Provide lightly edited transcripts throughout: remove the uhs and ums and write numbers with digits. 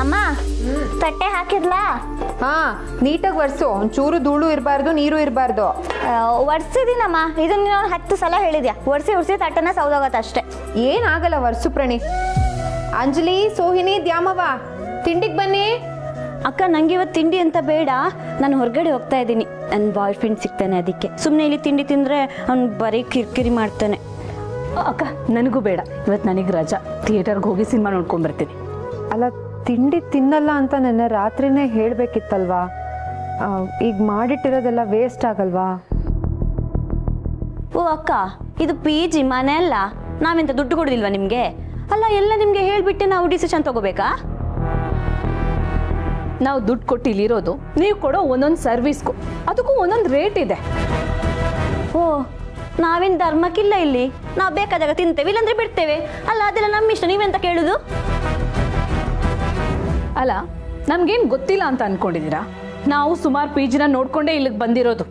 ಅಮ್ಮ ತಟ್ಟೆ ಹಾಕಿದ್ಲಾ? ಹಾ, ನೀಟಾಗಿ ಒರೆಸು. ಒಂಚೂರು ಧೂಳು ಇರಬಾರ್ದು, ನೀರು ಇರಬಾರ್ದು. ಒರ್ಸಿದೀನಮ್ಮ. ಇದನ್ನ ನೀನು 10 ಸಲ ಹೇಳಿದ್ಯಾ. ಒರ್ಸಿ ತಟ್ಟೆನ ಸೌದೋಗತ್ತೆ ಅಷ್ಟೇ. ಏನಾಗಲ್ಲ, ಒರ್ಸು ಪ್ರಣಿ. ಅಂಜಲಿ, ಸೋಹಿನಿ, ದ್ಯಾಮವ್ವ, ತಿಂಡಿಗೆ ಬನ್ನಿ. ಅಕ್ಕ, ನಂಗೆ ಇವತ್ತು ತಿಂಡಿ ಅಂತ ಬೇಡ. ನಾನು ಹೊರಗಡೆ ಹೋಗ್ತಾ ಇದ್ದೀನಿ. ನನ್ನ ಬಾಯ್ ಫ್ರೆಂಡ್ ಸಿಗ್ತಾನೆ, ಅದಕ್ಕೆ. ಸುಮ್ಮನೆ ಇಲ್ಲಿ ತಿಂಡಿ ತಿಂದರೆ ಅವ್ನು ಬರೀ ಕಿರಿಕಿರಿ ಮಾಡ್ತಾನೆ. ಅಕ್ಕ, ನನಗೂ ಬೇಡ. ಇವತ್ತು ನನಗೆ ರಜಾ. ಥಿಯೇಟರ್ಗೆ ಹೋಗಿ ಸಿನಿಮಾ ನೋಡ್ಕೊಂಡ್ಬರ್ತೀನಿ. ಅಲ್ಲ, ತಿಂಡಿ ತಿನ್ನಲ್ಲ ಅಂತ ನೆನ್ನೆ ರಾತ್ರಿನೇ ಹೇಳಬೇಕಿತ್ತಲ್ವಾ? ಈಗ ಮಾಡಿಟ್ಟಿರೋದೆಲ್ಲ ವೇಸ್ಟ್ ಆಗಲ್ವಾ? ಓ ಅಕ್ಕ, ಇದು PG ಮನೆ ಅಲ್ಲ. ನಾವೆಂತ ದುಡ್ಡು ಕೊಡೋದಿಲ್ವಾ ನಿಮಗೆ? ಅಲ್ಲ, ಎಲ್ಲ ನಿಮಗೆ ಹೇಳಿಬಿಟ್ಟೆ ನಾವು ಡಿಸಿಷನ್ ತಗೋಬೇಕಾ? ನಾವು ದುಡ್ಡು ಕೊಟ್ಟು ಇಲ್ಲಿರೋದು ನೀವು ಕೊಡೋ ಒಂದೊಂದು ಸರ್ವಿಸ್ಗೂ ಅದಕ್ಕೂ ಒಂದೊಂದು ರೇಟ್ ಇದೆ. ಓ, ನಾವೇನು ಧರ್ಮಕ್ಕಿಲ್ಲ ಇಲ್ಲಿ. ನಾವು ಬೇಕಾದಾಗ ತಿಂತೇವೆ, ಇಲ್ಲಾಂದ್ರೆ ಬಿಡ್ತೇವೆ. ಅಲ್ಲ, ಅದೆಲ್ಲ ನಮ್ಮ ಇಷ್ಟ. ನೀವೆಂತ ಕೇಳುದು? ಅಲ್ಲ, ನಮ್ಗೇನು ಗೊತ್ತಿಲ್ಲ ಅಂತ ಅನ್ಕೊಂಡಿದ್ದೀರಾ? ನಾವು ಸುಮಾರು PGನ ನೋಡ್ಕೊಂಡೇ ಇಲ್ಲಿಗೆ ಬಂದಿರೋದು.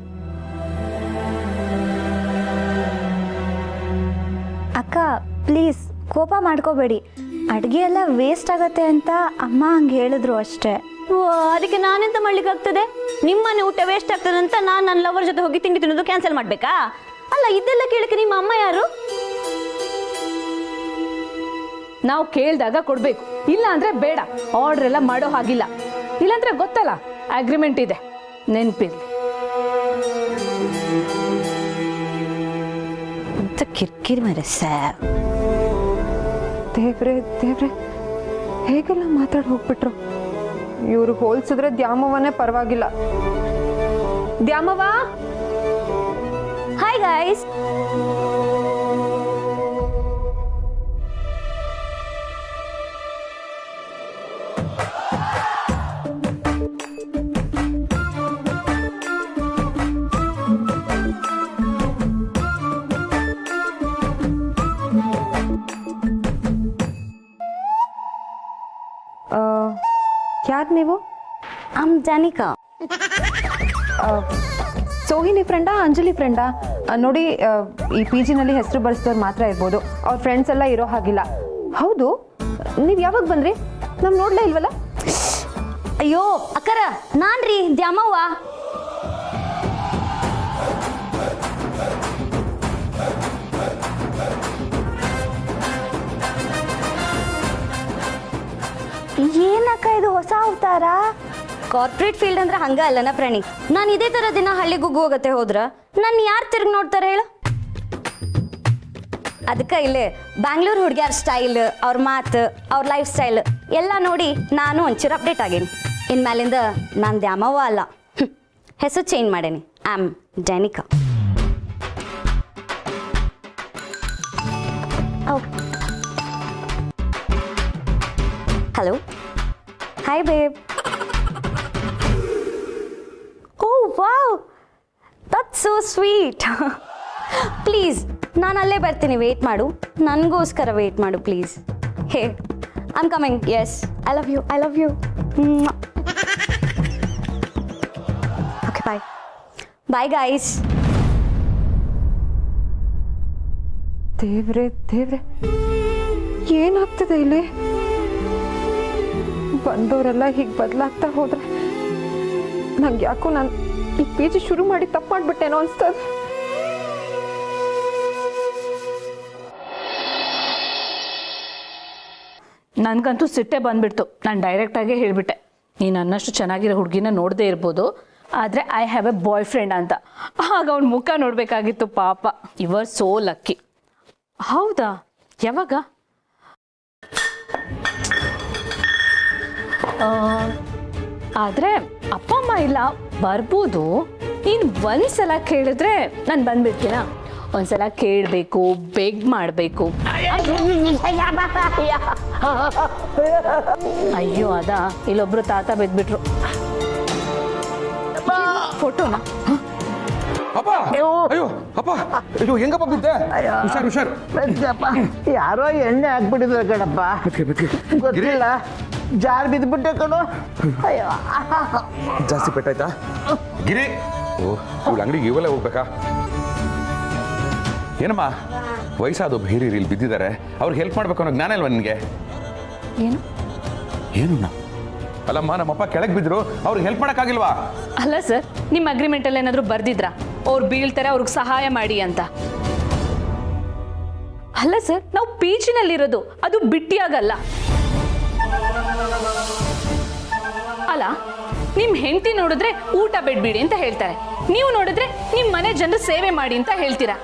ಅಕ್ಕ, ಪ್ಲೀಸ್ ಕೋಪ ಮಾಡ್ಕೋಬೇಡಿ. ಅಡುಗೆ ಎಲ್ಲ ವೇಸ್ಟ್ ಆಗತ್ತೆ ಅಂತ ಅಮ್ಮ ಹಂಗೆ ಹೇಳಿದ್ರು ಅಷ್ಟೇ. ಓ, ಅದಕ್ಕೆ ನಾನೆಂತ ಮಾಡ್ಲಿಕ್ಕೆ ಆಗ್ತದೆ? ನಿಮ್ಮನೆ ಊಟ ವೇಸ್ಟ್ ಆಗ್ತದೆ ಅಂತ ನಾನು ನನ್ನ ಲವರ್ ಜೊತೆ ಹೋಗಿ ತಿಂಡಿ ತಿನ್ನೋದು ಕ್ಯಾನ್ಸಲ್ ಮಾಡಬೇಕಾ? ಅಲ್ಲ, ಇದೆಲ್ಲ ಕೇಳಕ್ಕೆ ನಿಮ್ಮ ಅಮ್ಮ ಯಾರು? ನಾವು ಕೇಳಿದಾಗ ಕೊಡಬೇಕು, ಇಲ್ಲ ಅಂದ್ರೆ ಬೇಡ. ಆರ್ಡರ್ ಎಲ್ಲ ಮಾಡೋ ಹಾಗಿಲ್ಲ. ಇಲ್ಲಾಂದ್ರೆ ಗೊತ್ತಲ್ಲ, ಅಗ್ರಿಮೆಂಟ್ ಇದೆ, ನೆನಪಿರ್ಲಿ. ಅಂತ ಕಿರ್ಕಿರಿ ಮರೆ ಸರ್. ದೇವ್ರೆ ದೇವ್ರೆ, ಹೇಗೆಲ್ಲ ಮಾತಾಡಿ ಹೋಗ್ಬಿಟ್ರು. ಇವ್ರು ಹೋಲ್ಸಿದ್ರೆ ದ್ಯಾಮವ್ವನೇ ಪರವಾಗಿಲ್ಲ. Dyamavva, hi guys. ಯಾರು ನೀವು? ಜಾನಿಕಾ. ಸೋಹಿನಿ ಫ್ರೆಂಡಾ, ಅಂಜಲಿ ಫ್ರೆಂಡಾ? ನೋಡಿ, ಈ PGನಲ್ಲಿ ಹೆಸರು ಬರೆಸಿದವ್ರು ಮಾತ್ರ ಇರ್ಬೋದು. ಅವ್ರ ಫ್ರೆಂಡ್ಸ್ ಎಲ್ಲ ಇರೋ ಹಾಗಿಲ್ಲ. ಹೌದು, ನೀವು ಯಾವಾಗ ಬಂದ್ರಿ? ನಾವು ನೋಡ್ಲೇ ಇಲ್ವಲ್ಲ? ಅಯ್ಯೋ ಅಕ್ಕರ, ನಾನ್ರಿ ದ್ಯಾಮವ್ವ. ಏನಕ್ಕ ಇದು ಹೊಸ ಅವತಾರ? ಕಾರ್ಪೊರೇಟ್ ಫೀಲ್ಡ್ ಅಂದ್ರೆ ಹಂಗ ಅಲ್ಲನ ಪ್ರಾಣಿ. ನಾನು ಇದೇ ತರ ದಿನ ಹಳ್ಳಿಗೂ ಹೋಗತ್ತೆ ಹೋದ್ರ ನನ್ನ ಯಾರು ತಿರುಗಿ ನೋಡ್ತಾರೆ ಹೇಳು? ಅದಕ್ಕೆ ಇಲ್ಲೇ ಬ್ಯಾಂಗ್ಳೂರ್ ಹುಡುಗಿಯರ ಸ್ಟೈಲ್, ಅವ್ರ ಮಾತು, ಅವ್ರ ಲೈಫ್ ಸ್ಟೈಲ್ ಎಲ್ಲ ನೋಡಿ ನಾನು ಒಂಚೂರು ಅಪ್ಡೇಟ್ ಆಗೀನಿ. ಇನ್ಮೇಲಿಂದ ನಾನು ದ್ಯಾಮವ್ವ ಅಲ್ಲ, ಹೆಸರು ಚೇಂಜ್ ಮಾಡೇನಿ. I am Janika. Hello, hi babe. Oh wow, that's so sweet. Please, ನಾನು ಅಲ್ಲೇ ಬರ್ತೀನಿ, ವೇಟ್ ಮಾಡು. ನನಗೋಸ್ಕರ ವೇಟ್ ಮಾಡು please. Hey, I am coming. Yes, I love you, I love you. Okay, bye bye guys. ದೇವ್ರೆ ದೇವ್ರೆ, ಏನಾಗ್ತದೆ ಇಲ್ಲಿ? ಬಂದವರೆಲ್ಲ ಹೀಗೆ ಬದಲಾಗ್ತಾ ಹೋದ್ರೆ ನಂಗೆ ಯಾಕೋ ನಾನು ಈ PG ಶುರು ಮಾಡಿ ತಪ್ಪು ಮಾಡ್ಬಿಟ್ಟೇನೋ ಅನ್ಸ್ತದೆ. ನನಗಂತೂ ಸಿಟ್ಟೆ ಬಂದ್ಬಿಡ್ತು. ನಾನು ಡೈರೆಕ್ಟಾಗೇ ಹೇಳಿಬಿಟ್ಟೆ, ನೀನು ಅನ್ನಷ್ಟು ಚೆನ್ನಾಗಿರೋ ಹುಡುಗಿನ ನೋಡದೇ ಇರ್ಬೋದು, ಆದರೆ I have a boyfriend ಅಂತ. ಆಗ ಅವ್ನ ಮುಖ ನೋಡಬೇಕಾಗಿತ್ತು ಪಾಪ. You are so lucky. ಹೌದಾ? ಯಾವಾಗ? ಆದರೆ ಅಪ್ಪ ಅಮ್ಮ ಇಲ್ಲ, ಬರ್ಬೋದು. ನೀನು ಒಂದ್ಸಲ ಕೇಳಿದ್ರೆ ನಾನು ಬಂದ್ಬಿಡ್ತೀನ. ಒಂದ್ಸಲ ಕೇಳಬೇಕು, ಬೇಗ್ ಮಾಡಬೇಕು. ಅಯ್ಯೋ, ಅದಾ ಇಲ್ಲೊಬ್ರು ತಾತ ಬೆದ್ಬಿಟ್ರು. ಫೋಟೋನ? ಅಪ್ಪ, ಅಯ್ಯೋ ಅಪ್ಪ, ಅಯ್ಯೋ ಹೆಂಗಪ್ಪ ಬಿದ್ದೆ? ಹುಷಾರ್ ಹುಷಾರ್. ಯಾರೋ ಎಣ್ಣೆ ಹಾಕ್ಬಿಟ್ಟಿದ್ರು ಕಣಪ್ಪ, ಗೊತ್ತಿಲ್ಲ, ಜಾರ್ ಬಿದ್ದುಬಿಟ್ಟೆ ಕಣೋ. ಅಯ್ಯೋ, ಜಾಸ್ತಿ ಪೆಟ್ಟಾಯ್ತಾ ಗಿರಿ? ಓ, ಇವಳು ಅಂಗಡಿಗೆ ಇವೆಲ್ಲ ಹೋಗ್ಬೇಕಾ? ಏನಮ್ಮ, ವಯಸ್ಸಾದೊಬ್ಬ ಹಿರಿಯರು ಇಲ್ಲಿ ಬಿದ್ದಿದ್ದಾರೆ, ಅವ್ರಿಗೆ ಹೆಲ್ಪ್ ಮಾಡ್ಬೇಕು ಅನ್ನೋ ಜ್ಞಾನ ಇಲ್ವಾ ನಿನಗೆ? ಏನು ಏನು ಅಲ್ಲಮ್ಮ ನಮ್ಮಪ್ಪ ಕೆಳಗೆ ಬಿದ್ರು ಅವ್ರಿಗೆ ಹೆಲ್ಪ್ ಮಾಡೋಕ್ಕಾಗಿಲ್ವಾ? ಅಲ್ಲ ಸರ್, ನಿಮ್ಮ ಅಗ್ರಿಮೆಂಟಲ್ಲಿ ಏನಾದರೂ ಬರ್ದಿದ್ರಾ ಅವ್ರು ಬೀಳ್ತಾರೆ ಅವ್ರಿಗೆ ಸಹಾಯ ಮಾಡಿ ಅಂತ? ಅಲ್ಲ ಸರ್, ನಾವು ಪೀಚಿನಲ್ಲಿರೋದು, ಅದು ಬಿಟ್ಟಿಯಾಗಲ್ಲ. ಅಲ್ಲ, ನಿಮ್ಮ ಹೆಂಡತಿ ನೋಡಿದ್ರೆ ಊಟ ಬಿಡ್ಬಿಡಿ ಅಂತ ಹೇಳ್ತಾರೆ, ನೀವು ನೋಡಿದ್ರೆ ನಿಮ್ಮ ಮನೆ ಜನರು ಸೇವೆ ಮಾಡಿ ಅಂತ ಹೇಳ್ತೀರಾ.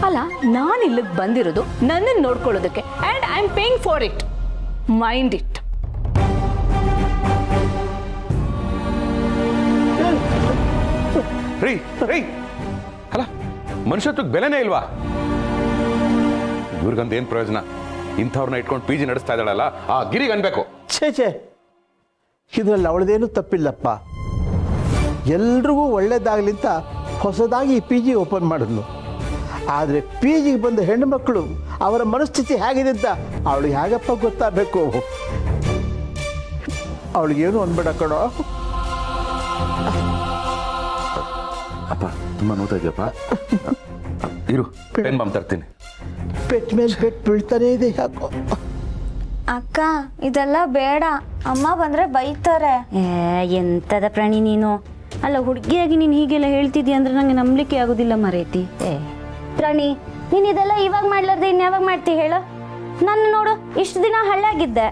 ಅಲ್ಲ, ನಾನು ಇಲ್ಲಿಗೆ ಬಂದಿರೋದು ನನ್ನನ್ನು ನೋಡ್ಕೊಳ್ಳೋದಕ್ಕೆ, and I am paying for it. Mind it. ರೀ ರೀ ಅಲ್ಲ, ಮನುಷ್ಯತ್ವಕ್ಕೆ ಬೆಲೆನೇ ಇಲ್ವಾ? ಇವ್ರಿಗಂತ ಏನು ಪ್ರಯೋಜನ? ಇಂಥವ್ರನ್ನ ಇಟ್ಕೊಂಡು ಪಿ ಜಿ ನಡೆಸ್ತಾ ಇದ್ದಾಳಲ್ಲ, ಆ ಗಿರಿಗೆ ಅನ್ಬೇಕು. ಛೇ, ಇದರಲ್ಲಿ ಅವಳದೇನು ತಪ್ಪಿಲ್ಲಪ್ಪ. ಎಲ್ರಿಗೂ ಒಳ್ಳೇದಾಗಲಿ ಅಂತ ಹೊಸದಾಗಿ ಈ ಪಿ ಜಿ ಓಪನ್ ಮಾಡಿದ್ಲು. ಆದರೆ ಪಿ ಜಿಗೆ ಬಂದ ಹೆಣ್ಣು ಮಕ್ಕಳು ಅವರ ಮನಸ್ಥಿತಿ ಹೇಗಿದೆ ಅಂತ ಅವಳಿಗೆ ಹೇಗಪ್ಪ ಗೊತ್ತಾಗಬೇಕು? ಅವಳಿಗೇನು ಅನ್ಬೇಡ ಕಣೋ. ಅಪ್ಪ ತುಂಬ ನೋಡ್ತಾ ಇದೆಯಪ್ಪ. ಇರು, ಪೆನ್ ಬಾಂಬ್ ತರ್ತೀನಿ. ಪೆಟ್ ಮೇಲೆ ಪೆಟ್ ಬೀಳ್ತಾನೆ ಇದೆ ಯಾಕೋ. ಅಕ್ಕ ಇದೆಲ್ಲ ಬೇಡ, ಅಮ್ಮ ಬಂದ್ರೆ ಬೈತಾರೆ. ಎಂತದ ಪ್ರಾಣಿ ನೀನು. ಅಲ್ಲ, ಹುಡುಗಿಯಾಗಿ ನೀನು ಹೀಗೆಲ್ಲ ಹೇಳ್ತಿದ್ಯಾ ಅಂದ್ರೆ ನಂಗೆ ನಂಬಲಿಕ್ಕೆ ಆಗೋದಿಲ್ಲ ಮರೇತಿ. ಪ್ರಾಣಿ, ನೀನು ಇದೆಲ್ಲ ಇವಾಗ ಮಾಡ್ಲಾರ್ದೆ ಇನ್ಯಾವಾಗ ಮಾಡ್ತಿ ಹೇಳು? ನನ್ನ ನೋಡು, ಇಷ್ಟು ದಿನ ಹಳ್ಳಾಗಿದ್ದೆ.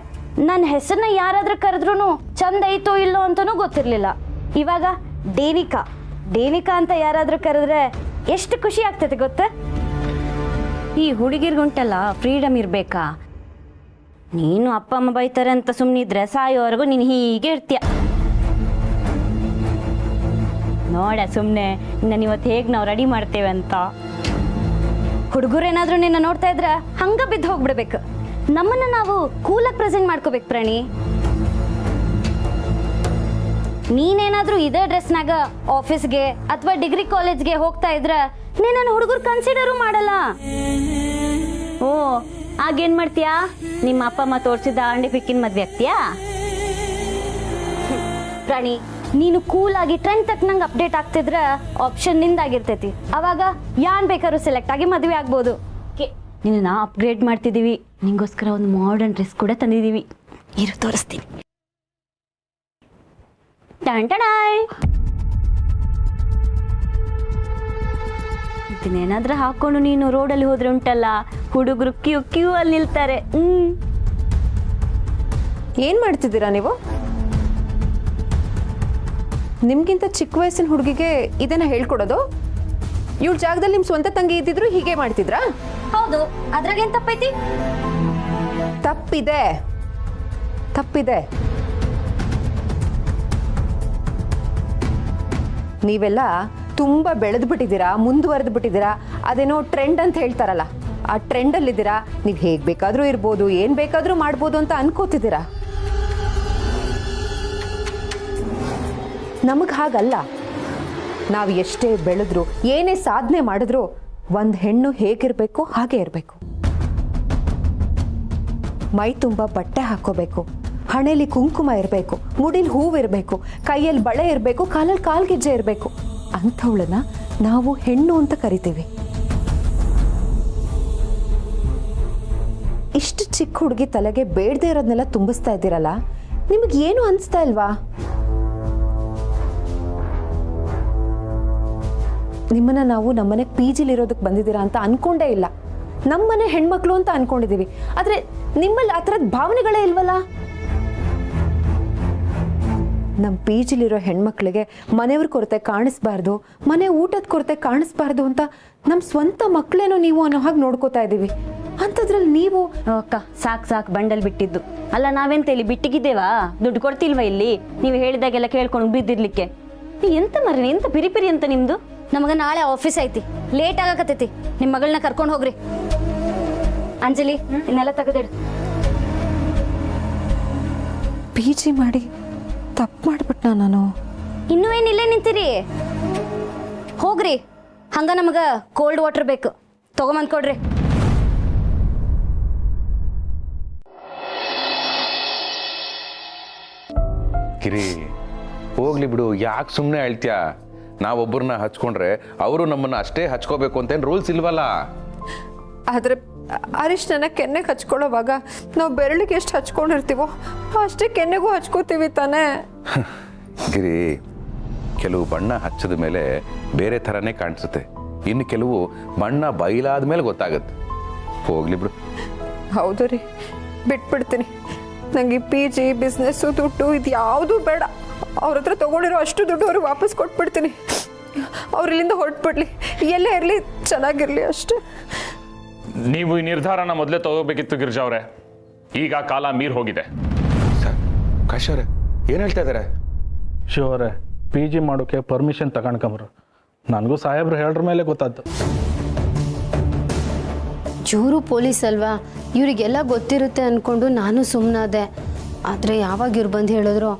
ನನ್ನ ಹೆಸರನ್ನ ಯಾರಾದ್ರೂ ಕರೆದ್ರೂ ಚಂದ ಐತೋ ಇಲ್ಲೋ ಅಂತನೂ ಗೊತ್ತಿರ್ಲಿಲ್ಲ. ಇವಾಗ ಡೇನಿಕಾ ಅಂತ ಯಾರಾದ್ರೂ ಕರೆದ್ರೆ ಎಷ್ಟು ಖುಷಿ ಆಗ್ತೈತೆ ಗೊತ್ತಾ? ಈ ಹುಡುಗಿರ್ಗುಂಟಲ್ಲ ಫ್ರೀಡಮ್ ಇರ್ಬೇಕಾ? ನೀನು ಅಪ್ಪ ಅಮ್ಮ ಬೈತಾರೆ ಅಂತ ಸುಮ್ಮನಿದ್ರೆ ಸಾಯೋವರೆಗೂ ನೀನು ಹೀಗೆ ಇರ್ತೀಯ. ನೋಡ ಸುಮ್ಮನೆ ನಾನು ಇವತ್ತು ಹೇಗೆ ನಾವು ರೆಡಿ ಮಾಡ್ತೇವೆ ಅಂತ. ಹುಡುಗರೇನಾದ್ರೂ ನಿನ್ನ ನೋಡ್ತಾ ಇದ್ರೆ ಹಂಗ ಬಿದ್ದು ಹೋಗ್ಬಿಡ್ಬೇಕು. ನಮ್ಮನ್ನ ನಾವು ಕೂಲಾಗಿ ಪ್ರೆಸೆಂಟ್ ಮಾಡ್ಕೋಬೇಕು ಪ್ರಾಣಿ. ನೀನೇನಾದ್ರೂ ಇದೇ ಡ್ರೆಸ್ನಾಗ ಆಫೀಸ್ಗೆ ಅಥವಾ ಡಿಗ್ರಿ ಕಾಲೇಜ್ಗೆ ಹೋಗ್ತಾ ಇದ್ರೆ ನೀನನ್ನು ಹುಡುಗರು ಕನ್ಸಿಡರು ಮಾಡಲ್ಲ. ಓ, ಆಗೇನ್ ಮಾಡ್ತೀಯಾ? ನಿಮ್ಮ ಅಪ್ಪ ಅಮ್ಮ ತೋರಿಸಿದ ಅಂಡಿ ಪಿಕ್ಕಿನ ಮದ್ವೆ ಆಗ್ತೀಯಾ? ಪ್ರಾಣಿ, ನೀನು ಕೂಲ್ ಆಗಿ ಟ್ರೆಂಡ್ ತಕ್ಕನಂಗೆ ಅಪ್ಡೇಟ್ ಆಗ್ತಿದ್ರ ಆಪ್ಷನ್ ನಿಂದಾಗಿರ್ತೈತಿ. ಅವಾಗ ಯಾನ್ ಬೇಕಾದ್ರೂ ಸೆಲೆಕ್ಟ್ ಆಗಿ ಮದುವೆ ಆಗ್ಬೋದು. ನಿನ್ನ ಅಪ್ಗ್ರೇಡ್ ಮಾಡ್ತಿದೀವಿ, ನಿಂಗೋಸ್ಕರ ಒಂದು ಮಾಡರ್ನ್ ಡ್ರೆಸ್ ಕೂಡ ತಂದಿದೀವಿ. ಇರು ತೋರಿಸ್ತೀನಿ. ಇದನ್ನೇನಾದ್ರೂ ಹಾಕೊಂಡು ನೀನು ರೋಡಲ್ಲಿ ಹೋದ್ರೆ ಉಂಟಲ್ಲ, ಹುಡುಗರು ಕ್ಯೂ ಅಲ್ಲಿ ನಿಲ್ತಾರೆ. ಏನು ಮಾಡ್ತಿದ್ದೀರಾ ನೀವು? ನಿಮ್ಗಿಂತ ಚಿಕ್ಕ ವಯಸ್ಸಿನ ಹುಡುಗಿಗೆ ಇದನ್ನ ಹೇಳ್ಕೊಡೋದು? ಇವ್ರ ಜಾಗದಲ್ಲಿ ನಿಮ್ಮ ಸ್ವಂತ ತಂಗಿ ಇದ್ದಿದ್ರು ಹೀಗೆ ಮಾಡ್ತಿದ್ರಾ? ಹೌದು, ಅದ್ರಾಗೇನ್ ತಪ್ಪೈತಿ? ತಪ್ಪಿದೆ. ನೀವೆಲ್ಲ ತುಂಬ ಬೆಳೆದು ಬಿಟ್ಟಿದ್ದೀರಾ, ಮುಂದುವರೆದು ಬಿಟ್ಟಿದ್ದೀರಾ. ಅದೇನೋ ಟ್ರೆಂಡ್ ಅಂತ ಹೇಳ್ತಾರಲ್ಲ, ಆ ಟ್ರೆಂಡಲ್ಲಿದ್ದೀರಾ. ನೀವು ಹೇಗೆ ಬೇಕಾದರೂ ಇರ್ಬೋದು, ಏನು ಬೇಕಾದರೂ ಮಾಡ್ಬೋದು ಅಂತ ಅನ್ಕೋತಿದ್ದೀರಾ. ನಮಗೆ ಹಾಗಲ್ಲ. ನಾವು ಎಷ್ಟೇ ಬೆಳೆದ್ರು, ಏನೇ ಸಾಧನೆ ಮಾಡಿದ್ರು, ಒಂದು ಹೆಣ್ಣು ಹೇಗಿರಬೇಕು ಹಾಗೆ ಇರಬೇಕು. ಮೈ ತುಂಬ ಬಟ್ಟೆ ಹಾಕೋಬೇಕು, ಹಣೆಯಲ್ಲಿ ಕುಂಕುಮ ಇರಬೇಕು, ಮುಡಿಲಿ ಹೂವು ಇರಬೇಕು, ಕೈಯಲ್ಲಿ ಬಳೆ ಇರಬೇಕು, ಕಾಲಲ್ಲಿ ಕಾಲ್ಗೆಜ್ಜೆ ಇರಬೇಕು. ಅಂಥವಳನ್ನ ನಾವು ಹೆಣ್ಣು ಅಂತ ಕರಿತೀವಿ. ಇಷ್ಟು ಚಿಕ್ಕ ಹುಡುಗಿ ತಲೆಗೆ ಬೇಡದೇ ಇರೋದನ್ನೆಲ್ಲ ತುಂಬಿಸ್ತಾ ಇದ್ದೀರಲ್ಲ, ನಿಮಗೆ ಏನು ಅನಿಸ್ತಾ ಇಲ್ವಾ? ನಿಮ್ಮನ್ನ ನಾವು ನಮ್ಮನೆ ಪಿ ಜಿಲಿರೋದಕ್ಕೆ ಬಂದಿದ್ದೀರಾ ಅಂತ ಅನ್ಕೊಂಡೇ ಇಲ್ಲ. ನಮ್ಮನೆ ಹೆಣ್ಮಕ್ಳು ಅಂತ ಅನ್ಕೊಂಡಿದ್ದೀವಿ. ಆದರೆ ನಿಮ್ಮಲ್ಲಿ ಆ ಥರದ ಭಾವನೆಗಳೇ ಇಲ್ವಲ್ಲ. ನಮ್ಮ ಪಿ ಜಿಲಿರೋ ಹೆಣ್ಮಕ್ಳಿಗೆ ಮನೆಯವ್ರ ಕೊರತೆ ಕಾಣಿಸ್ಬಾರ್ದು, ಮನೆ ಊಟದ ಕೊರತೆ ಕಾಣಿಸ್ಬಾರ್ದು ಅಂತ ನಮ್ಮ ಸ್ವಂತ ಮಕ್ಕಳೇನೋ ನೀವು ಅನ್ನೋ ಹಾಗೆ ನೋಡ್ಕೋತಾ ಇದ್ದೀವಿ. ಅಂಥದ್ರಲ್ಲಿ ನೀವು ಅಕ್ಕ ಸಾಕು ಬಂಡಲ್ ಬಿಟ್ಟಿದ್ದು. ಅಲ್ಲ, ನಾವೆಂತ ಇಲ್ಲಿ ಬಿಟ್ಟಿಗಿದ್ದೇವಾ? ದುಡ್ಡು ಕೊಡ್ತಿಲ್ವಾ ಇಲ್ಲಿ? ನೀವು ಹೇಳಿದಾಗೆಲ್ಲ ಕೇಳ್ಕೊಂಡು ಬಿದ್ದಿರ್ಲಿಕ್ಕೆ. ಎಂತ ಮರ್ರಿ, ಎಂತ ಪಿರಿ ಅಂತ ನಿಮ್ದು? ನಮಗೆ ನಾಳೆ ಆಫೀಸ್ ಐತಿ, ಲೇಟ್ ಆಗಕತ್ತೈತಿ. ನಿಮ್ಮ ಮಗಳನ್ನ ಕರ್ಕೊಂಡು ಹೋಗ್ರಿ. ಅಂಜಲಿ, ಇನ್ನೆಲ್ಲ ತೆಗೆದಿಡು. ಪಿ ಜಿ ಮಾಡಿ ತಪ್ಪು ಮಾಡಿಬಿಟ್ನಾ ನಾನು? ಇನ್ನೂ ಏನಿಲ್ಲೇ ನಿಂತೀರಿ? ಹೋಗ್ರಿ. ಹಂಗ ನಮಗೆ ಕೋಲ್ಡ್ ವಾಟರ್ ಬೇಕು, ತಗೊಂಬಂದ್ ಕೊಡ್ರಿ. ಕಿರಿ, ಹೋಗ್ಲಿ ಬಿಡು, ಯಾಕೆ ಸುಮ್ಮನೆ ಹೇಳ್ತೀಯಾ? ನಾವೊಬ್ಬರನ್ನ ಹಚ್ಕೊಂಡ್ರೆ ಅವರು ನಮ್ಮನ್ನ ಅಷ್ಟೇ ಹಚ್ಕೋಬೇಕು ಅಂತೇನು ರೂಲ್ಸ್ ಇಲ್ವಲ್ಲ. ಅರಿಶಿನ ಕೆನ್ನೆಗೆ ಹಚ್ಕೊಳ್ಳೋವಾಗ ನಾವು ಬೆರಳಿಗೆ ಎಷ್ಟು ಹಚ್ಕೊಂಡಿರ್ತೀವೋ ಅಷ್ಟೇ ಕೆನ್ನೆಗೂ ಹಚ್ಕೋತೀವಿ ತಾನೇ. ಗಿರಿ, ಕೆಲವು ಬಣ್ಣ ಹಚ್ಚದ ಮೇಲೆ ಬೇರೆ ಥರನೇ ಕಾಣಿಸುತ್ತೆ, ಇನ್ನು ಕೆಲವು ಬಣ್ಣ ಬಯಲಾದ ಮೇಲೆ ಗೊತ್ತಾಗುತ್ತೆ. ಹೋಗ್ಲಿ ಬಿಡು. ಹೌದು ರೀ, ಬಿಟ್ಬಿಡ್ತೀನಿ. ನನಗೆ PG ಬಿಸ್ನೆಸ್ಸು ದುಡ್ಡು ಇದು ಯಾವುದೂ ಬೇಡ. ಅವ್ರ ಹತ್ರ ತೊಗೊಂಡಿರೋ ಅಷ್ಟು ದುಡ್ಡು ಅವ್ರಿಗೆ ವಾಪಸ್ ಕೊಟ್ಬಿಡ್ತೀನಿ. ಅವ್ರು ಇಲ್ಲಿಂದ ಹೊರಟ್ಬಿಡ್ಲಿ, ಎಲ್ಲೇ ಇರಲಿ, ಚೆನ್ನಾಗಿರಲಿ ಅಷ್ಟೇ. ನೀವು ಈ ನಿರ್ಧಾರನ ಮೊದಲೇ ತಗೋಬೇಕಿತ್ತು ಗಿರಿಜಾ ಅವರೇ. ಈಗ ಕಾಲ ಮೀರ್ ಹೋಗಿದೆ. ಸರ್, ಕಾಶಿ ಅವರೇ ಏನು ಹೇಳ್ತಾ ಇದ್ದಾರೆ? ಶಿವರೇ, PG ಮಾಡೋಕ್ಕೆ ಪರ್ಮಿಷನ್ ತಗೊಂಡ್ಕೊಂಬ್ರು. ನನಗೂ ಸಾಹೇಬ್ರು ಹೇಳ್ರ ಮೇಲೆ ಗೊತ್ತಾಯ್ತು. ಇವರು ಪೊಲೀಸ್ ಅಲ್ವಾ, ಇವರಿಗೆಲ್ಲ ಗೊತ್ತಿರುತ್ತೆ ಅಂದ್ಕೊಂಡು ನಾನು ಸುಮ್ಮನಾದೆ. ಆದರೆ ಯಾವಾಗ ಇವ್ರು ಬಂದು ಹೇಳಿದ್ರು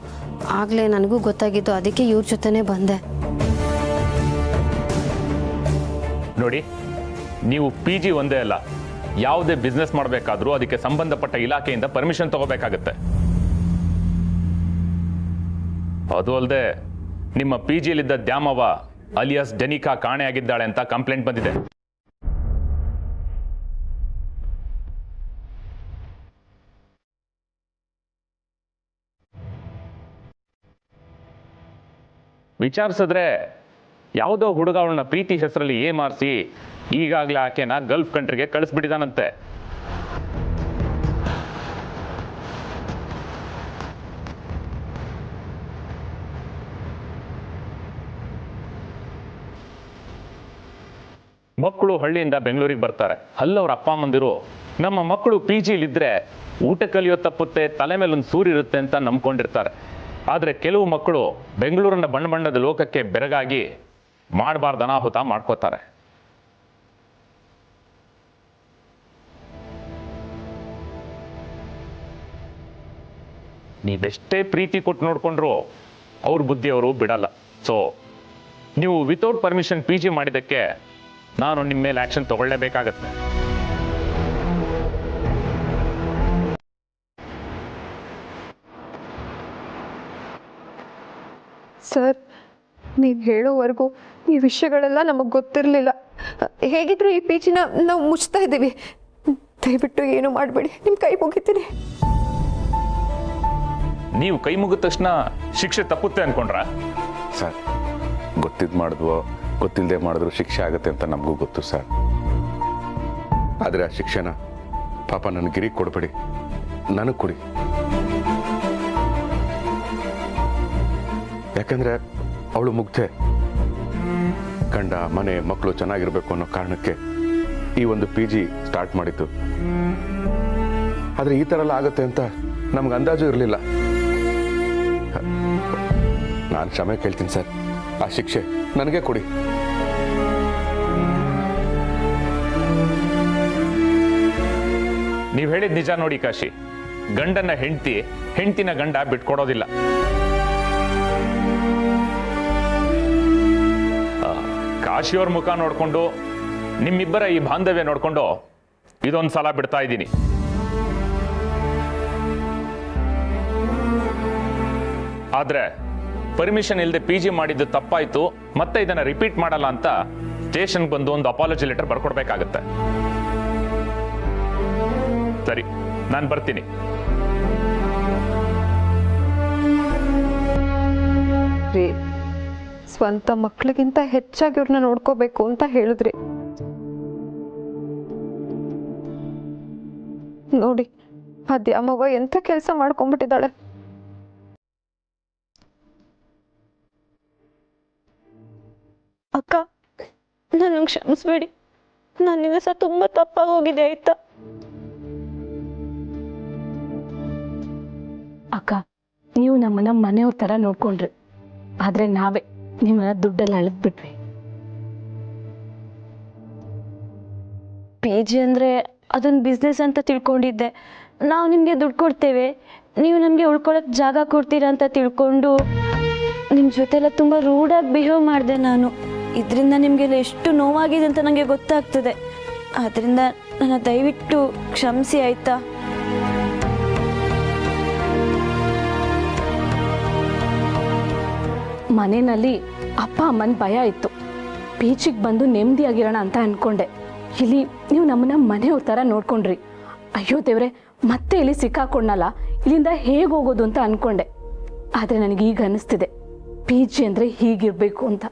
ಆಗಲೇ ನನಗೂ ಗೊತ್ತಾಗಿತ್ತು. ಅದಕ್ಕೆ ಇವ್ರ ಜೊತೆನೇ ಬಂದೆ. ನೋಡಿ, ನೀವು PG ಒಂದೇ ಅಲ್ಲ, ಯಾವುದೇ ಬಿಸ್ನೆಸ್ ಮಾಡಬೇಕಾದ್ರೂ ಅದಕ್ಕೆ ಸಂಬಂಧಪಟ್ಟ ಇಲಾಖೆಯಿಂದ ಪರ್ಮಿಷನ್ ತಗೋಬೇಕಾಗತ್ತೆ. ಅದು ಅಲ್ಲದೆ ನಿಮ್ಮ PGಯಲ್ಲಿದ್ದ ದ್ಯಾಮವ್ವ ಅಲಿಯಾಸ್ ಡೆನಿಕಾ ಕಾಣೆಯಾಗಿದ್ದಾಳೆ ಅಂತ ಕಂಪ್ಲೇಂಟ್ ಬಂದಿದೆ. ವಿಚಾರಿಸಿದ್ರೆ ಯಾವುದೋ ಹುಡುಗ ಅವಳನ್ನ ಪ್ರೀತಿ ಹೆಸರಲ್ಲಿ ಏಮಾರಿಸಿ ಈಗಾಗಲೇ ಆಕೆನ ಗಲ್ಫ್ ಕಂಟ್ರಿಗೆ ಕಳಿಸ್ಬಿಟ್ಟಿದ್ದಾನಂತೆ. ಮಕ್ಕಳು ಹಳ್ಳಿಯಿಂದ ಬೆಂಗಳೂರಿಗೆ ಬರ್ತಾರೆ. ಅಲ್ಲವ್ರ ಅಪ್ಪ ಅಮ್ಮಂದಿರು ನಮ್ಮ ಮಕ್ಕಳು PGಲಿದ್ರೆ ಊಟ ಕಲಿಯೋ ತಪ್ಪುತ್ತೆ, ತಲೆ ಮೇಲೊಂದು ಸೂರಿರುತ್ತೆ ಅಂತ ನಂಬ್ಕೊಂಡಿರ್ತಾರೆ. ಆದರೆ ಕೆಲವು ಮಕ್ಕಳು ಬೆಂಗಳೂರಿನ ಬಣ್ಣ ಬಣ್ಣದ ಲೋಕಕ್ಕೆ ಬೆರಗಾಗಿ ಮಾಡಬಾರ್ದು ಅನಾಹುತ ಮಾಡ್ಕೋತಾರೆ. ನೀವೆಷ್ಟೇ ಪ್ರೀತಿ ಕೊಟ್ಟು ನೋಡ್ಕೊಂಡ್ರು ಅವ್ರ ಬುದ್ಧಿಯವರು ಬಿಡಲ್ಲ. ಸೊ ನೀವು ವಿತೌಟ್ ಪರ್ಮಿಷನ್ PG ಮಾಡಿದ್ದಕ್ಕೆ ನಾನು ನಿಮ್ಮ ಮೇಲೆ ಆಕ್ಷನ್ ತಗೊಳ್ಳೇಬೇಕಾಗತ್ತೆ. ಸರ್, ನೀವು ಹೇಳೋವರೆಗೂ ಈ ವಿಷಯಗಳೆಲ್ಲ ನಮಗೆ ಗೊತ್ತಿರಲಿಲ್ಲ. ಹೇಗಿದ್ರು ಈ PGನ ನಾವು ಮುಚ್ತಾ ಇದ್ದೀವಿ. ದಯವಿಟ್ಟು ಏನು ಮಾಡಬೇಡಿ, ನಿಮ್ಮ ಕೈ ಮುಗಿತೀನಿ. ನೀವು ಕೈ ಮುಗಿದ ತಕ್ಷಣ ಶಿಕ್ಷೆ ತಪ್ಪುತ್ತೆ ಅನ್ಕೊಂಡ್ರ? ಸರ್, ಗೊತ್ತಿದ್ದು ಮಾಡಿದ್ವೋ ಗೊತ್ತಿಲ್ಲದೆ ಮಾಡಿದ್ರು ಶಿಕ್ಷೆ ಆಗುತ್ತೆ ಅಂತ ನಮಗೂ ಗೊತ್ತು ಸರ್. ಆದರೆ ಆ ಶಿಕ್ಷೆನ ಪಾಪ ನನ್ನ ಗಿರಿಗೆ ಕೊಡಬೇಡಿ, ನನಗೆ ಕೊಡಿ. ಯಾಕಂದ್ರೆ ಅವಳು ಮುಗ್ಧೆ, ಗಂಡ ಮನೆ ಮಕ್ಕಳು ಚೆನ್ನಾಗಿರ್ಬೇಕು ಅನ್ನೋ ಕಾರಣಕ್ಕೆ ಈ ಒಂದು PG ಸ್ಟಾರ್ಟ್ ಮಾಡಿತ್ತು. ಆದರೆ ಈ ಥರ ಎಲ್ಲ ಆಗುತ್ತೆ ಅಂತ ನಮ್ಗೆ ಅಂದಾಜು ಇರಲಿಲ್ಲ. ನಾನು ಕ್ಷಮೆ ಕೇಳ್ತೀನಿ ಸರ್, ಆ ಶಿಕ್ಷೆ ನನಗೆ ಕೊಡಿ. ನೀವು ಹೇಳಿದ ನಿಜ ನೋಡಿ ಕಾಶಿ, ಗಂಡನ ಹೆಂಡತಿ, ಹೆಂಡತಿನ ಗಂಡ ಬಿಟ್ಕೊಡೋದಿಲ್ಲ. ಕಾಶಿಯವ್ರ ಮುಖ ನೋಡ್ಕೊಂಡು ನಿಮ್ಮಿಬ್ಬರ ಈ ಬಾಂಧವ್ಯ ನೋಡ್ಕೊಂಡು ಇದೊಂದು ಸಲ ಬಿಡ್ತಾ ಇದ್ದೀನಿ. ಆದ್ರೆ ಪರ್ಮಿಷನ್ ಇಲ್ಲದೆ PG ಮಾಡಿದ್ದು ತಪ್ಪಾಯ್ತು, ಮತ್ತೆ ಇದನ್ನ ರಿಪೀಟ್ ಮಾಡಲ್ಲ ಅಂತ ಸ್ಟೇಷನ್ಗೆ ಬಂದು ಒಂದು ಅಪಾಲಜಿ ಲೆಟರ್ ಬರ್ಕೊಡ್ಬೇಕಾಗತ್ತೆ. ಸರಿ, ನಾನು ಬರ್ತೀನಿ. ರೀ, ಸ್ವಂತ ಮಕ್ಕಳಿಗಿಂತ ಹೆಚ್ಚಾಗಿ ಇವ್ರನ್ನ ನೋಡ್ಕೋಬೇಕು ಅಂತ ಹೇಳಿದ್ರಿ. ನೋಡಿ, ಆ ದ್ಯಾಮವ್ವ ಎಂಥ ಕೆಲಸ ಮಾಡ್ಕೊಂಡ್ಬಿಟ್ಟಿದ್ದಾಳೆ. ಅಕ್ಕ, ನನಗೆ ಕ್ಷಮಿಸ್ಬೇಡಿ. ನನ್ನಿಂದ ಸಹ ತುಂಬ ತಪ್ಪಾಗಿ ಹೋಗಿದೆ, ಆಯ್ತಾ? ಅಕ್ಕ, ನೀವು ನಮ್ಮನ್ನ ಮನೆಯವ್ರ ಥರ ನೋಡ್ಕೊಂಡ್ರಿ, ಆದರೆ ನಾವೇ ನಿಮ್ಮನ್ನ ದುಡ್ಡಲ್ಲಿ ಅಳೆದ್ಬಿಟ್ವಿ. PG ಅಂದರೆ ಅದೊಂದು ಬಿಸ್ನೆಸ್ ಅಂತ ತಿಳ್ಕೊಂಡಿದ್ದೆ. ನಾವು ನಿಮಗೆ ದುಡ್ಡು ಕೊಡ್ತೇವೆ, ನೀವು ನಮಗೆ ಉಳ್ಕೊಳ್ಳೋಕೆ ಜಾಗ ಕೊಡ್ತೀರಾ ಅಂತ ತಿಳ್ಕೊಂಡು ನಿಮ್ಮ ಜೊತೆಲ್ಲ ತುಂಬ ರೂಡಾಗಿ ಬಿಹೇವ್ ಮಾಡಿದೆ ನಾನು. ಇದರಿಂದ ನಿಮಗೆಲ್ಲ ಎಷ್ಟು ನೋವಾಗಿದೆ ಅಂತ ನನಗೆ ಗೊತ್ತಾಗ್ತದೆ. ಆದ್ದರಿಂದ ನನ್ನ ದಯವಿಟ್ಟು ಕ್ಷಮಿಸಿ, ಆಯಿತಾ? ಮನೆಯಲ್ಲಿ ಅಪ್ಪ ಅಮ್ಮನ ಭಯ ಇತ್ತು. PGಗೆ ಬಂದು ನೆಮ್ಮದಿಯಾಗಿರೋಣ ಅಂತ ಅನ್ಕೊಂಡೆ. ಇಲ್ಲಿ ನೀವು ನಮ್ಮನ್ನ ಮನೆಯವ್ರ ಥರ ನೋಡ್ಕೊಂಡ್ರಿ. ಅಯ್ಯೋ ದೇವ್ರೆ, ಮತ್ತೆ ಇಲ್ಲಿ ಸಿಕ್ಕಾಕೊಂಡಲ್ಲ, ಇಲ್ಲಿಂದ ಹೇಗೆ ಹೋಗೋದು ಅಂತ ಅನ್ಕೊಂಡೆ. ಆದರೆ ನನಗೆ ಈಗ ಅನ್ನಿಸ್ತಿದೆ ಪಿ ಜಿ ಅಂದರೆ ಹೀಗಿರಬೇಕು ಅಂತ.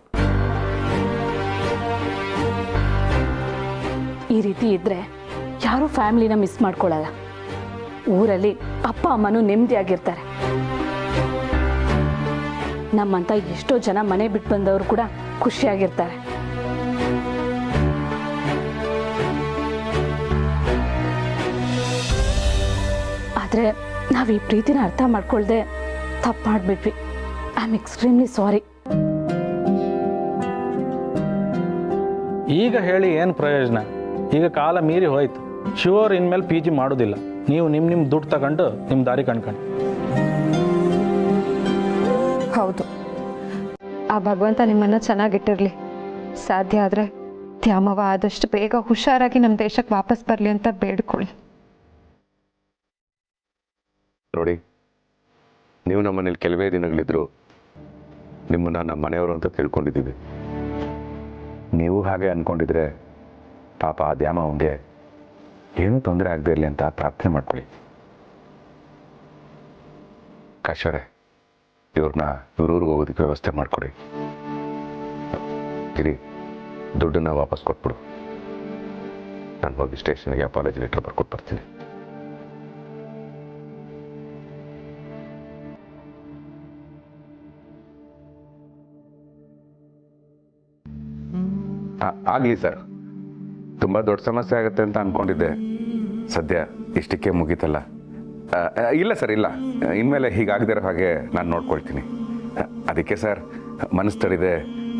ಈ ರೀತಿ ಇದ್ದರೆ ಯಾರೂ ಫ್ಯಾಮಿಲಿನ ಮಿಸ್ ಮಾಡ್ಕೊಳ್ಳಲ್ಲ. ಊರಲ್ಲಿ ಅಪ್ಪ ಅಮ್ಮನೂ ನೆಮ್ಮದಿಯಾಗಿರ್ತಾರೆ. ನಮ್ಮಂತ ಎಷ್ಟೋ ಜನ ಮನೆ ಬಿಟ್ಟು ಬಂದವರು ಕೂಡ ಖುಷಿಯಾಗಿರ್ತಾರೆ. ಆದರೆ ನಾವು ಈ ಪ್ರೀತಿನ ಅರ್ಥ ಮಾಡ್ಕೊಳ್ದೆ ತಪ್ಪು ಮಾಡಿಬಿಟ್ವಿ. I am extremely sorry. ಈಗ ಹೇಳಿ ಏನು ಪ್ರಯೋಜನ? ಈಗ ಕಾಲ ಮೀರಿ ಹೋಯ್ತು. ಶಿವರ್ ಇನ್ಮೇಲೆ ಪಿ ಜಿ ಮಾಡೋದಿಲ್ಲ. ನೀವು ನಿಮ್ಮ ದುಡ್ಡು ತಗೊಂಡು ನಿಮ್ಮ ದಾರಿ ಕಂಡ್ಕೊಂಡು. ಹೌದು, ಆ ಭಗವಂತ ನಿಮ್ಮನ್ನು ಚೆನ್ನಾಗಿಟ್ಟಿರಲಿ. ಸಾಧ್ಯ ಆದರೆ ತ್ಯಾಮವ್ವ ಆದಷ್ಟು ಬೇಗ ಹುಷಾರಾಗಿ ನಮ್ಮ ದೇಶಕ್ಕೆ ವಾಪಸ್ ಬರಲಿ ಅಂತ ಬೇಡ್ಕೊಳ್ಳಿ. ನೋಡಿ, ನೀವು ನಮ್ಮ ಮನೇಲಿ ಕೆಲವೇ ದಿನಗಳಿದ್ರು ನಿಮ್ಮನ್ನ ನಮ್ಮ ಮನೆಯವರು ಅಂತ ತಿಳ್ಕೊಂಡಿದ್ದೀವಿ. ನೀವು ಹಾಗೆ ಅಂದ್ಕೊಂಡಿದ್ರೆ ಪಾಪ ಆ ದ್ಯಾಮವ್ವನಿಗೆ ಏನೂ ತೊಂದರೆ ಆಗದೆ ಇರಲಿ ಅಂತ ಪ್ರಾರ್ಥನೆ ಮಾಡ್ಕೊಳ್ಳಿ. ಕಾಶವರೇ, ಇವ್ರನ್ನ ಇವ್ರೂರಿಗೆ ಹೋಗೋದಕ್ಕೆ ವ್ಯವಸ್ಥೆ ಮಾಡಿಕೊಡಿ. ಗಿರಿ, ದುಡ್ಡನ್ನ ವಾಪಸ್ ಕೊಟ್ಬಿಡು. ನಾನು ಹೋಗಿ ಸ್ಟೇಷನ್ಗೆ ಅಪಾಲಜಿ ಲೆಟರ್ ಬರ್ಕೊಟ್ಟು ಬರ್ತೀನಿ. ಆಗಲಿ ಸರ್. ತುಂಬ ದೊಡ್ಡ ಸಮಸ್ಯೆ ಆಗುತ್ತೆ ಅಂತ ಅಂದ್ಕೊಂಡಿದ್ದೆ. ಸದ್ಯ ಇಷ್ಟಕ್ಕೆ ಮುಗೀತಲ್ಲ. ಇಲ್ಲ ಸರ್, ಇಲ್ಲ, ಇನ್ಮೇಲೆ ಹೀಗಾಗದಿರೋ ಹಾಗೆ ನಾನು ನೋಡ್ಕೊಳ್ತೀನಿ. ಅದಕ್ಕೆ ಸರ್ ಮನಸ್ಸು ತಡಿದೆ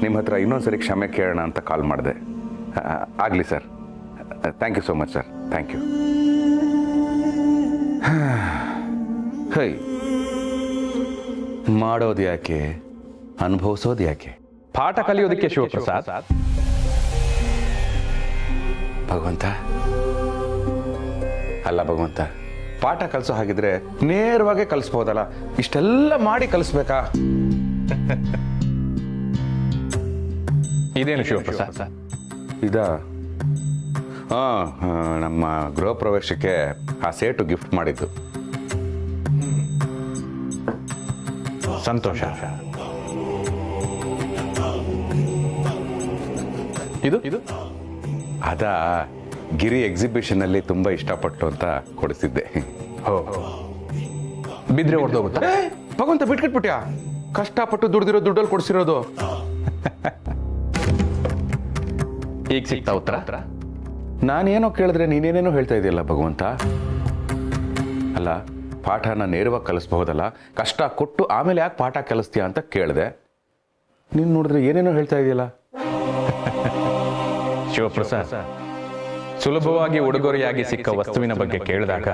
ನಿಮ್ಮ ಹತ್ರ ಇನ್ನೊಂದ್ಸರಿ ಕ್ಷಮೆ ಕೇಳೋಣ ಅಂತ ಕಾಲ್ ಮಾಡಿದೆ. ಆಗಲಿ sir. Thank you so much sir. Thank you. Hi, ಮಾಡೋದು ಯಾಕೆ, ಅನುಭವಿಸೋದು ಯಾಕೆ? ಪಾಠ ಕಲಿಯೋದಕ್ಕೆ ಶಿವಪ್ರಸಾದ್. ಭಗವಂತ, ಅಲ್ಲ ಭಗವಂತ, ಪಾಠ ಕಲಿಸೋ ಹಾಗಿದ್ರೆ ನೇರವಾಗಿ ಕಲಿಸ್ಬೋದಲ್ಲ, ಇಷ್ಟೆಲ್ಲ ಮಾಡಿ ಕಲಿಸ್ಬೇಕಾ? ಇದೇನು ಶಿವಪ್ರಸಾದ್? ನಮ್ಮ ಗೃಹ ಪ್ರವೇಶಕ್ಕೆ ಆ ಸೇಟು ಗಿಫ್ಟ್ ಮಾಡಿದ್ದು. ಸಂತೋಷ. ಇದು ಅದ ಗಿರಿ ಎಕ್ಸಿಬಿಷನ್ ಅಲ್ಲಿ ತುಂಬಾ ಇಷ್ಟಪಟ್ಟು ಅಂತ ಕೊಡಿಸಿದ್ದೆ. ಬಿದ್ರೆ ಹೊಡೆದೋಗುತ್ತಾ? ಭಗವಂತ, ಬಿಟ್ಬಿಟ್ಯಾ? ಕಷ್ಟಪಟ್ಟು ದುಡ್ದಿರೋ ದುಡ್ಡಲ್ಲಿ ಕೊಡಿಸಿರೋದು. ಈಗ ಸಿಗ್ತಾ ಉತ್ತರ? ನಾನೇನೋ ಕೇಳಿದ್ರೆ ನೀನೇನೇನೋ ಹೇಳ್ತಾ ಇದೆಯಲ್ಲ ಭಗವಂತ. ಅಲ್ಲ, ಪಾಠನ ನೇರವಾಗಿ ಕಲಿಸ್ಬಹುದಲ್ಲ, ಕಷ್ಟ ಕೊಟ್ಟು ಆಮೇಲೆ ಯಾಕೆ ಪಾಠ ಕಲಿಸ್ತೀಯಾ ಅಂತ ಕೇಳಿದೆ. ನೀನು ನೋಡಿದ್ರೆ ಏನೇನೋ ಹೇಳ್ತಾ ಇದೆಯಲ್ಲ. ಶಿವಪ್ರಸಾದ್, ಸುಲಭವಾಗಿ ಉಡುಗೊರೆಯಾಗಿ ಸಿಕ್ಕ ವಸ್ತುವಿನ ಬಗ್ಗೆ ಕೇಳಿದಾಗ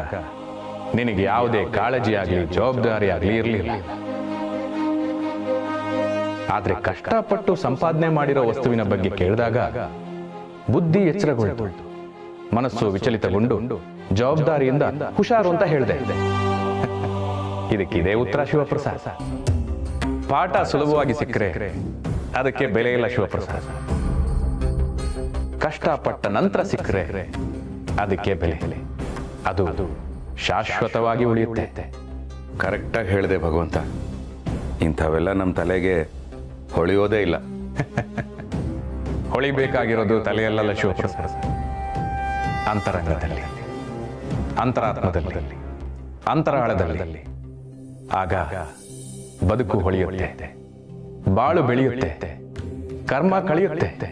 ನಿನಗೆ ಯಾವುದೇ ಕಾಳಜಿ ಆಗಲಿ ಜವಾಬ್ದಾರಿ ಆಗಲಿ ಇರಲಿಲ್ಲ. ಆದ್ರೆ ಕಷ್ಟಪಟ್ಟು ಸಂಪಾದನೆ ಮಾಡಿರೋ ವಸ್ತುವಿನ ಬಗ್ಗೆ ಕೇಳಿದಾಗ ಬುದ್ಧಿ ಎಚ್ಚರಗೊಳ್ತು, ಮನಸ್ಸು ವಿಚಲಿತಗೊಂಡು ಜವಾಬ್ದಾರಿಯಿಂದ ಹುಷಾರು ಅಂತ ಹೇಳಿದೆ. ಇದಕ್ಕಿದೆ ಉತ್ತರ ಶಿವಪ್ರಸಾದ್. ಪಾಠ ಸುಲಭವಾಗಿ ಸಿಕ್ಕರೆ ಅದಕ್ಕೆ ಬೆಲೆ ಇಲ್ಲ ಶಿವಪ್ರಸಾದ್. ಕಷ್ಟಪಟ್ಟ ನಂತರ ಸಿಕ್ಕರೆ ಅದಕ್ಕೆ ಬೆಲೆ, ಅದು ಶಾಶ್ವತವಾಗಿ ಉಳಿಯುತ್ತೆ. ಕರೆಕ್ಟಾಗಿ ಹೇಳಿದೆ ಭಗವಂತ. ಇಂಥವೆಲ್ಲ ನಮ್ಮ ತಲೆಗೆ ಹೊಳೆಯೋದೇ ಇಲ್ಲ. ಹೊಳಿಬೇಕಾಗಿರೋದು ತಲೆಯಲ್ಲ ಶಿವಪ್ರಸಾದ್, ಅಂತರಂಗದಲ್ಲಿ, ಅಂತರಾತ್ಮದಲ್ಲಿ, ಅಂತರಾಳದಲ್ಲಿ. ಆಗ ಬದುಕು ಹೊಳೆಯುತ್ತೆ, ಬಾಳು ಬೆಳೆಯುತ್ತೆ, ಕರ್ಮ ಕಳೆಯುತ್ತೆ,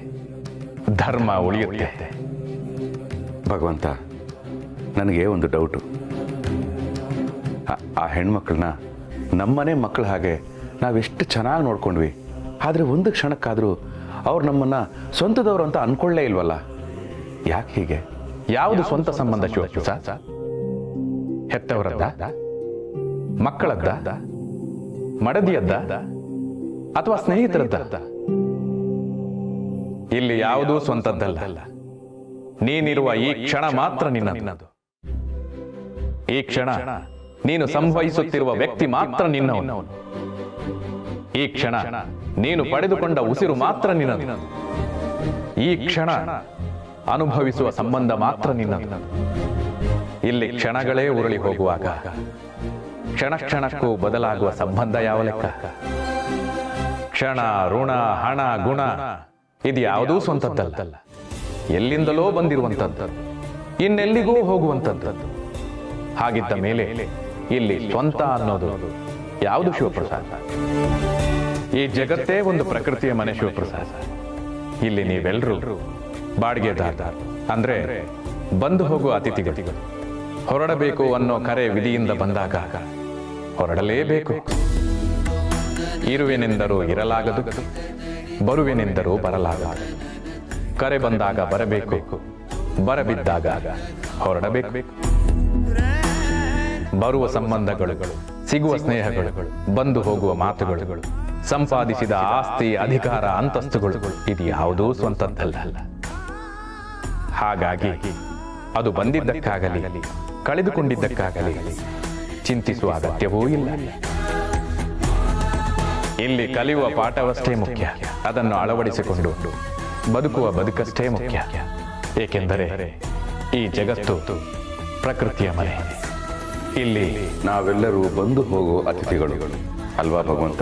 ಧರ್ಮ ಉಳಿಯುತ್ತೆ. ಭಗವಂತ, ನನಗೆ ಒಂದು ಡೌಟು. ಆ ಹೆಣ್ಮಕ್ಳನ್ನ ನಮ್ಮನೆ ಮಕ್ಕಳ ಹಾಗೆ ನಾವೆಷ್ಟು ಚೆನ್ನಾಗಿ ನೋಡ್ಕೊಂಡ್ವಿ, ಆದರೆ ಒಂದು ಕ್ಷಣಕ್ಕಾದರೂ ಅವ್ರು ನಮ್ಮನ್ನ ಸ್ವಂತದವರು ಅಂತ ಅನ್ಕೊಳ್ಳೇ ಇಲ್ವಲ್ಲ, ಯಾಕೆ ಹೀಗೆ? ಯಾವುದು ಸ್ವಂತ ಸಂಬಂಧ ಶಿವಪ್ರಸಾದ್? ಹೆತ್ತವರದ್ದ, ಮಕ್ಕಳದ್ದ, ಮಡದಿಯದ್ದ ಅಥವಾ ಸ್ನೇಹಿತರದ್ದ? ಇಲ್ಲಿ ಯಾವುದೂ ಸ್ವಂತದ್ದಲ್ಲ. ನೀನಿರುವ ಈ ಕ್ಷಣ ಮಾತ್ರ ನಿನ್ನದು. ಈ ಕ್ಷಣ ನೀನು ಸಂವಹಿಸುತ್ತಿರುವ ವ್ಯಕ್ತಿ ಮಾತ್ರ ನಿನ್ನವನು. ಈ ಕ್ಷಣ ನೀನು ಪಡೆದುಕೊಂಡ ಉಸಿರು ಮಾತ್ರ ನಿನ್ನದು. ಈ ಕ್ಷಣ ಅನುಭವಿಸುವ ಸಂಬಂಧ ಮಾತ್ರ ನಿನ್ನದು. ಇಲ್ಲಿ ಕ್ಷಣಗಳೇ ಉರುಳಿ ಹೋಗುವಾಗ ಕ್ಷಣ ಕ್ಷಣಕ್ಕೂ ಬದಲಾಗುವ ಸಂಬಂಧ ಯಾವ ಲೆಕ್ಕ? ಕ್ಷಣ, ಋಣ, ಹಣ, ಗುಣ ಇದು ಯಾವುದೂ ಸ್ವಂತದ್ದಲ್ಲ. ಎಲ್ಲಿಂದಲೋ ಬಂದಿರುವಂಥದ್ದು, ಇನ್ನೆಲ್ಲಿಗೂ ಹೋಗುವಂಥದ್ದು. ಹಾಗಿದ್ದ ಮೇಲೆ ಇಲ್ಲಿ ಸ್ವಂತ ಅನ್ನೋದು ಯಾವುದು ಶಿವಪ್ರಸಾದ್? ಈ ಜಗತ್ತೇ ಒಂದು ಪ್ರಕೃತಿಯ ಮನೆ ಶಿವಪ್ರಸಾದ್. ಇಲ್ಲಿ ನೀವೆಲ್ಲರೂ ಬಾಡಿಗೆದಾರ, ಅಂದ್ರೆ ಬಂದು ಹೋಗುವ ಅತಿಥಿಗಳು. ಹೊರಡಬೇಕು ಅನ್ನೋ ಕರೆ ವಿಧಿಯಿಂದ ಬಂದಾಗ ಹೊರಡಲೇಬೇಕು. ಇರುವೆನೆಂದರೂ ಇರಲಾಗದು, ಬರುವೆನೆಂದರೂ ಬರಲಾಗದು. ಕರೆ ಬಂದಾಗ ಬರಬೇಕು, ಬರಬಿದ್ದಾಗ ಹೊರಡಬೇಕು. ಬರುವ ಸಂಬಂಧಗಳು, ಸಿಗುವ ಸ್ನೇಹಗಳು, ಬಂದು ಹೋಗುವ ಮಾತುಗಳು, ಸಂಪಾದಿಸಿದ ಆಸ್ತಿ, ಅಧಿಕಾರ, ಅಂತಸ್ತುಗಳು ಇದು ಯಾವುದೂ ಸ್ವಂತದ್ದಲ್ಲ. ಹಾಗಾಗಿ ಅದು ಬಂದಿದ್ದಕ್ಕಾಗಲಿ ಕಳೆದುಕೊಂಡಿದ್ದಕ್ಕಾಗಲಿ ಚಿಂತಿಸುವ ಅಗತ್ಯವೂ ಇಲ್ಲ. ಇಲ್ಲಿ ಕಲಿಯುವ ಪಾಠವಷ್ಟೇ ಮುಖ್ಯ, ಅದನ್ನು ಅಳವಡಿಸಿಕೊಂಡು ಬದುಕುವ ಬದುಕಷ್ಟೇ ಮುಖ್ಯ. ಏಕೆಂದರೆ ಈ ಜಗತ್ತು ಪ್ರಕೃತಿಯ ಮನೆ. ಇಲ್ಲಿ ನಾವೆಲ್ಲರೂ ಬಂದು ಹೋಗುವ ಅತಿಥಿಗಳು ಅಲ್ವಾ ಭಗವಂತ?